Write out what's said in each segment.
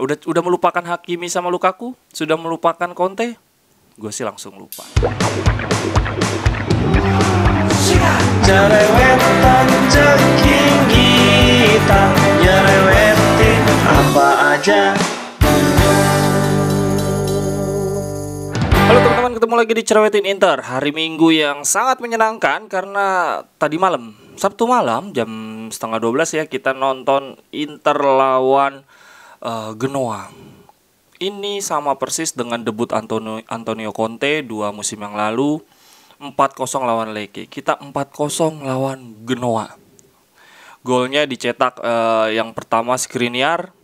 Udah melupakan Hakimi sama Lukaku? Sudah melupakan Conte? Gue sih langsung lupa. Jerewetan ceking kita, nyerewetin apa aja. Halo teman-teman, ketemu lagi di Cerewetin Inter. Hari Minggu yang sangat menyenangkan karena tadi malam, Sabtu malam jam 11:30 ya, kita nonton Inter lawan Genoa. Ini sama persis dengan debut Antonio Conte 2 musim yang lalu, 4-0 lawan Lecce. Kita 4-0 lawan Genoa. Golnya dicetak yang pertama Skriniar,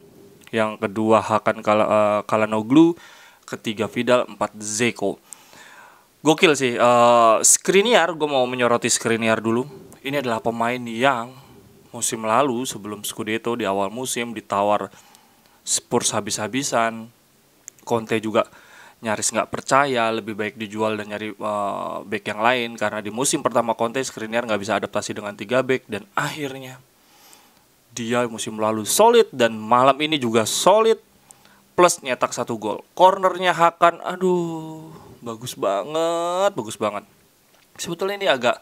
yang kedua Hakan Çalhanoğlu, ketiga Vidal, 4 Dzeko. Gokil sih. Skriniar, gue mau menyoroti Skriniar dulu. Ini adalah pemain yang musim lalu sebelum Scudetto di awal musim ditawar Spurs habis-habisan. Conte juga nyaris nggak percaya, lebih baik dijual dan nyari back yang lain, karena di musim pertama Conte Skriniar nggak bisa adaptasi dengan 3 back, dan akhirnya dia musim lalu solid dan malam ini juga solid, plus nyetak 1 gol. Cornernya Hakan, aduh, bagus banget. Sebetulnya ini agak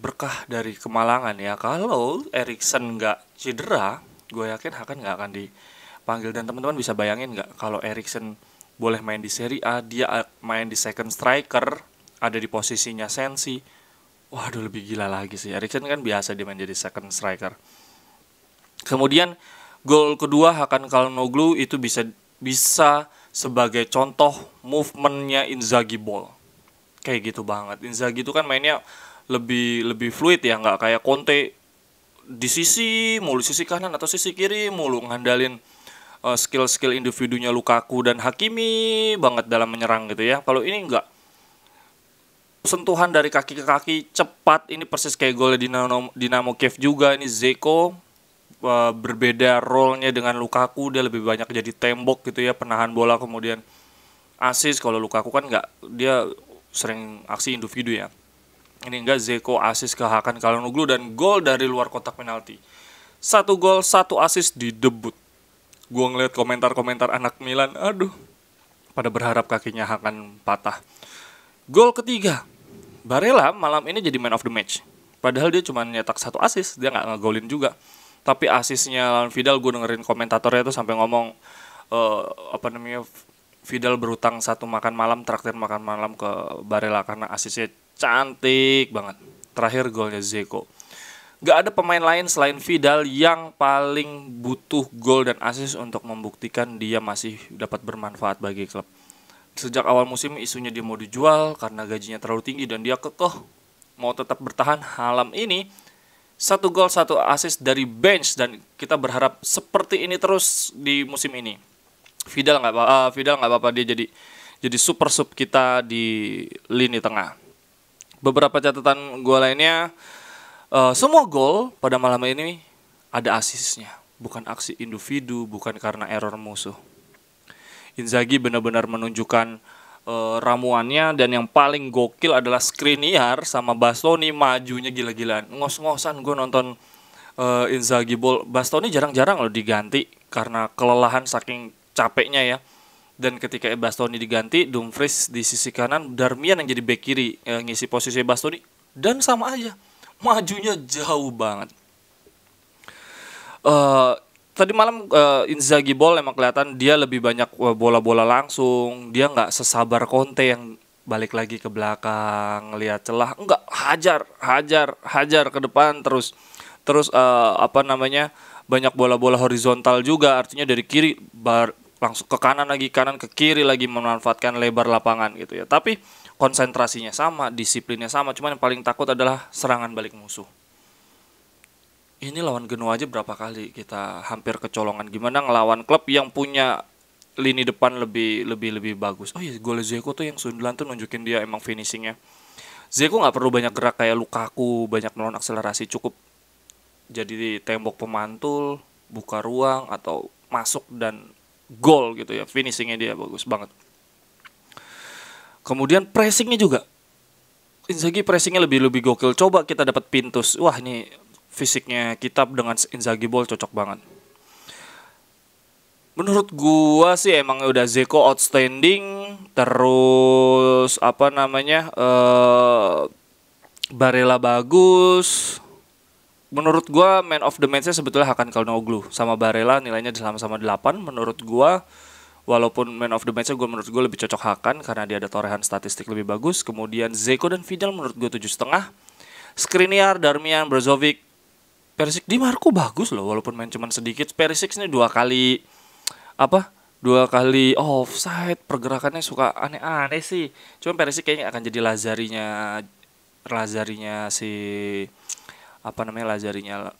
berkah dari kemalangan ya. Kalau Eriksen nggak cedera, gue yakin Hakan nggak akan dipanggil. Dan teman-teman bisa bayangin nggak kalau Eriksen boleh main di Serie A, dia main di second striker, ada di posisinya Sensi. Waduh, lebih gila lagi sih. Eriksen kan biasa dia main jadi second striker. Kemudian gol kedua Hakan Çalhanoğlu itu bisa sebagai contoh movementnya Inzaghi ball. Kayak gitu banget. Inzaghi itu kan mainnya lebih fluid ya, nggak kayak Conte di sisi kanan atau sisi kiri mulu, ngandalin skill individunya Lukaku dan Hakimi banget dalam menyerang gitu ya. Kalau ini enggak, sentuhan dari kaki ke kaki cepat. Ini persis kayak gol Dinamo Kiev juga. Ini Dzeko berbeda role-nya dengan Lukaku, dia lebih banyak jadi tembok gitu ya, penahan bola kemudian assist. Kalau Lukaku kan enggak, dia sering aksi individu ya. Ini enggak, Dzeko assist ke Hakan Çalhanoğlu dan gol dari luar kotak penalti. 1 gol, 1 assist di debut. Gue ngeliat komentar-komentar anak Milan, aduh, pada berharap kakinya Hakan patah. Gol ketiga, Barella malam ini jadi man of the match. Padahal dia cuma nyetak 1 assist, dia nggak ngegolin juga. Tapi asisnya lawan Vidal, gue dengerin komentatornya tuh sampai ngomong Vidal berutang 1 makan malam, traktir makan malam ke Barella karena asisnya cantik banget. Terakhir golnya Dzeko. Gak ada pemain lain selain Vidal yang paling butuh gol dan assist untuk membuktikan dia masih dapat bermanfaat bagi klub. Sejak awal musim isunya dia mau dijual karena gajinya terlalu tinggi, dan dia kekeh mau tetap bertahan. Malam ini 1 gol 1 assist dari bench, dan kita berharap seperti ini terus di musim ini. Vidal nggak apa-apa, dia jadi super sub kita di lini tengah. Beberapa catatan gue lainnya, semua gol pada malam ini ada asisnya, bukan aksi individu, bukan karena error musuh. Inzaghi benar-benar menunjukkan ramuannya, dan yang paling gokil adalah Skriniar sama Bastoni majunya gila-gilaan. Ngos-ngosan gue nonton Inzaghi ball. Bastoni jarang-jarang loh diganti karena kelelahan saking capeknya ya. Dan ketika Bastoni diganti, Dumfries di sisi kanan, Darmian yang jadi bek kiri ngisi posisi Bastoni, dan sama aja majunya jauh banget. Tadi malam Inzaghi ball emang kelihatan dia lebih banyak bola-bola langsung. Dia nggak sesabar Conte yang balik lagi ke belakang ngelihat celah. Enggak, hajar ke depan terus banyak bola-bola horizontal juga, artinya dari kiri langsung ke kanan lagi, kanan ke kiri lagi, memanfaatkan lebar lapangan gitu ya. Tapi konsentrasinya sama, disiplinnya sama, cuman yang paling takut adalah serangan balik musuh. Ini lawan Genoa aja berapa kali kita hampir kecolongan, gimana ngelawan klub yang punya lini depan lebih bagus. Oh iya, gol Dzeko tuh yang 9 tuh nunjukin dia emang finishingnya. Dzeko nggak perlu banyak gerak kayak Lukaku, banyak melawan akselerasi, cukup jadi tembok pemantul, buka ruang atau masuk dan gol gitu ya. Finishingnya dia bagus banget. Kemudian pressingnya juga, Inzaghi pressingnya lebih gokil. Coba kita dapat Pintus, wah ini fisiknya kita dengan Inzaghi ball cocok banget. Menurut gua sih emang udah Zeko outstanding, terus apa namanya Barella bagus. Menurut gua man of the match-nya sebetulnya Hakan Calhanoglu sama Barella nilainya sama-sama 8 menurut gua. Walaupun man of the match-nya menurut gua lebih cocok Hakan karena dia ada torehan statistik lebih bagus. Kemudian Zeko dan Vidal menurut gua 7,5. Skriniar, Darmian, Brozovic, Perisic, Di Marco bagus loh walaupun main cuman sedikit. Perisic ini dua kali offside, pergerakannya suka aneh-aneh sih. Cuma Perisic kayaknya akan jadi Lazarinya si Lazarinya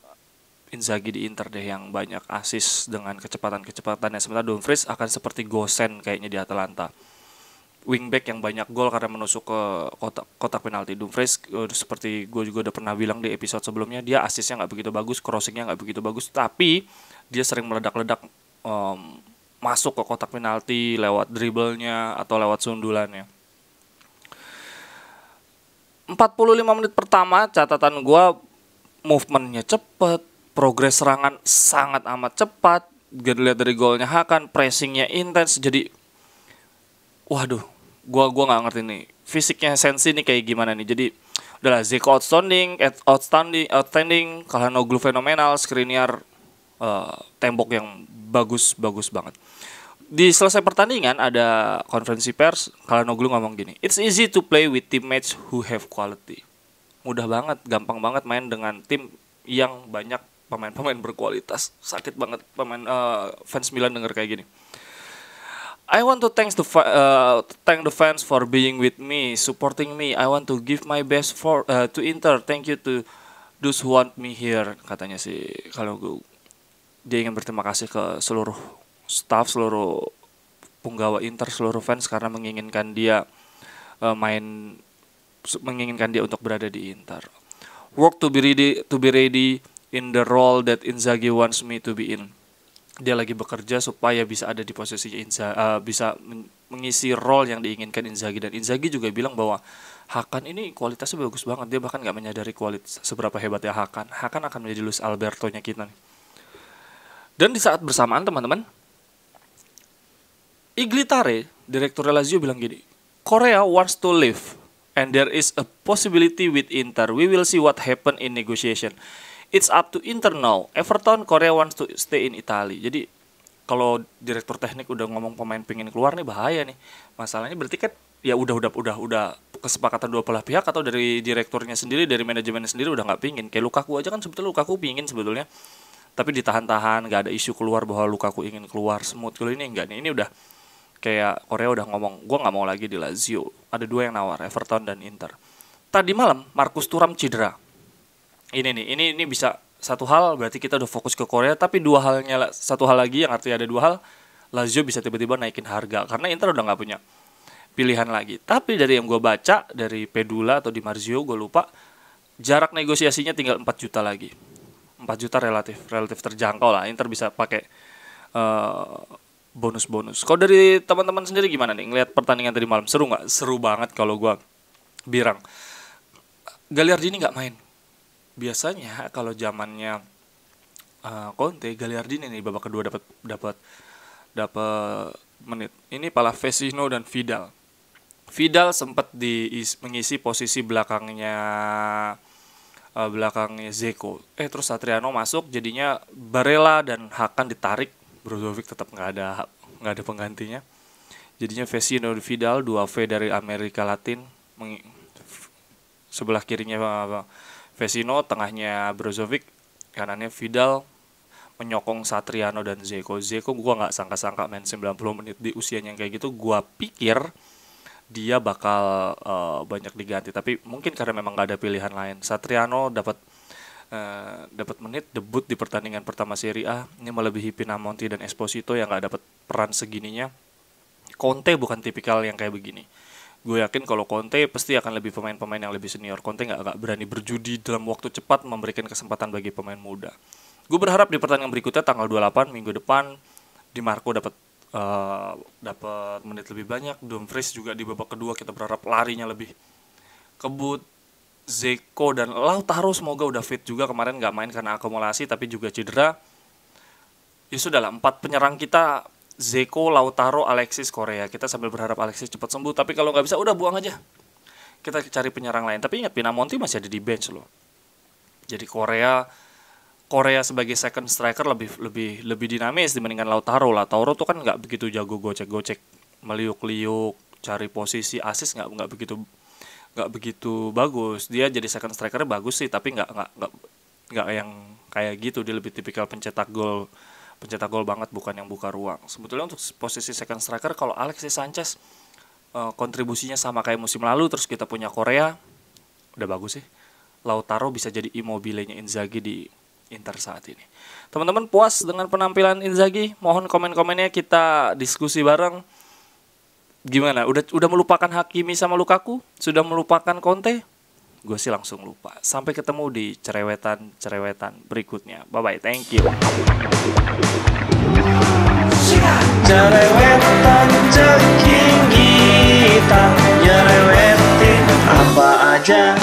Inzaghi di Inter deh, yang banyak assist dengan kecepatan-kecepatannya. Sementara Dumfries akan seperti Gosen kayaknya di Atalanta, wingback yang banyak gol karena menusuk ke kotak penalti. Dumfries seperti gue juga udah pernah bilang di episode sebelumnya, dia asisnya nggak begitu bagus, crossingnya nggak begitu bagus, tapi dia sering meledak-ledak masuk ke kotak penalti lewat dribblenya atau lewat sundulannya. 45 menit pertama catatan gue, movementnya cepet, progres serangan sangat amat cepat. Dilihat dari golnya Hakan, pressingnya intens. Jadi waduh, gua nggak ngerti nih fisiknya Sensi nih kayak gimana nih. Jadi udahlah, Zeko outstanding, Calhanoglu fenomenal, Skriniar tembok yang bagus banget. Di selesai pertandingan ada konferensi pers, Calhanoglu ngomong gini, "It's easy to play with teammates who have quality." Mudah banget, gampang banget main dengan tim yang banyak pemain-pemain berkualitas. Sakit banget fans Milan denger kayak gini. "I want to thank the fans for being with me, supporting me. I want to give my best to Inter. Thank you to those who want me here," katanya sih. Kalau dia ingin berterima kasih ke seluruh staff, seluruh punggawa Inter, seluruh fans karena menginginkan dia untuk berada di Inter. "Work to be ready in the role that Inzaghi wants me to be in." Dia lagi bekerja supaya bisa ada di posisi bisa mengisi role yang diinginkan Inzaghi. Dan Inzaghi juga bilang bahwa Hakan ini kualitasnya bagus banget. Dia bahkan nggak menyadari kualitas seberapa hebatnya Hakan. Hakan akan menjadi Luis Alberto-nya kita nih. Dan di saat bersamaan teman-teman, Iglitare, direktur Lazio bilang gini, "Korea wants to leave and there is a possibility with Inter. We will see what happen in negotiation. It's up to Inter now. Everton, Korea wants to stay in Italy." Jadi kalau direktur teknik udah ngomong pemain pengen keluar nih, bahaya nih. Masalahnya berarti kan ya udah kesepakatan dua belah pihak, atau dari direkturnya sendiri, dari manajemennya sendiri udah nggak pingin. Kayak Lukaku aja kan sebetulnya Lukaku pingin sebetulnya, tapi ditahan-tahan, nggak ada isu keluar bahwa Lukaku ingin keluar. Smooth. Kalau ini enggak nih, ini udah kayak Korea udah ngomong, gue nggak mau lagi di Lazio. Ada dua yang nawar, Everton dan Inter. Tadi malam Marcus Thuram cedera. Ini bisa satu hal, berarti kita udah fokus ke Korea. Tapi satu hal lagi, yang artinya ada dua hal, Lazio bisa tiba-tiba naikin harga karena Inter udah nggak punya pilihan lagi. Tapi dari yang gue baca dari Pedula atau Di Marzio, gue lupa, jarak negosiasinya tinggal 4 juta lagi. 4 juta relatif terjangkau lah. Inter bisa pakai bonus-bonus. Kalau dari teman-teman sendiri gimana nih ngelihat pertandingan tadi malam? Seru nggak? Seru banget kalau gue bilang. Gagliardini nggak main. Biasanya kalau zamannya Conte, Gagliardini nih babak kedua dapat menit. Ini pala Vecino dan Vidal. Vidal sempat mengisi posisi belakangnya Zeko. Terus Satriano masuk, jadinya Barella dan Hakan ditarik. Brozovic tetap nggak ada penggantinya. Jadinya Vecino dan Vidal, 2V dari Amerika Latin. Sebelah kirinya Vecino, tengahnya Brozovic, kanannya Vidal, menyokong Satriano dan Zeko. Zeko gue nggak sangka-sangka main 90 menit di usianya yang kayak gitu. Gue pikir dia bakal banyak diganti, tapi mungkin karena memang nggak ada pilihan lain. Satriano dapat menit debut di pertandingan pertama Serie A. Ini melebihi Pinamonti dan Esposito yang nggak dapat peran segininya. Conte bukan tipikal yang kayak begini. Gue yakin kalau Conte pasti akan lebih pemain-pemain yang lebih senior. Conte nggak berani berjudi dalam waktu cepat memberikan kesempatan bagi pemain muda. Gue berharap di pertandingan berikutnya tanggal 28 minggu depan, Di Marco dapat menit lebih banyak. Dumfries juga di babak kedua kita berharap larinya lebih kebut. Zeko dan Lautaro semoga udah fit juga, kemarin nggak main karena akumulasi tapi juga cedera. Ya sudahlah, 4 penyerang kita Zeko, Lautaro, Alexis Korea. Kita sambil berharap Alexis cepat sembuh. Tapi kalau nggak bisa, udah buang aja. Kita cari penyerang lain. Tapi ingat, Pinamonti masih ada di bench loh. Jadi Korea sebagai second striker lebih dinamis dibandingkan Lautaro. Lautaro tuh kan nggak begitu jago gocek-gocek, meliuk-liuk, cari posisi, assist nggak begitu bagus. Dia jadi second striker bagus sih, tapi nggak yang kayak gitu. Dia lebih tipikal pencetak gol banget, bukan yang buka ruang. Sebetulnya untuk posisi second striker, kalau Alexis Sanchez kontribusinya sama kayak musim lalu, terus kita punya Korea, udah bagus sih. Lautaro bisa jadi Immobile-nya Inzaghi di Inter saat ini. Teman-teman puas dengan penampilan Inzaghi? Mohon komen-komennya, kita diskusi bareng. Gimana? Udah melupakan Hakimi sama Lukaku? Sudah melupakan Conte? Gue sih langsung lupa. Sampai ketemu di cerewetan berikutnya. Bye-bye, thank you. Cerewetan ceking kita, nyerewetin apa aja.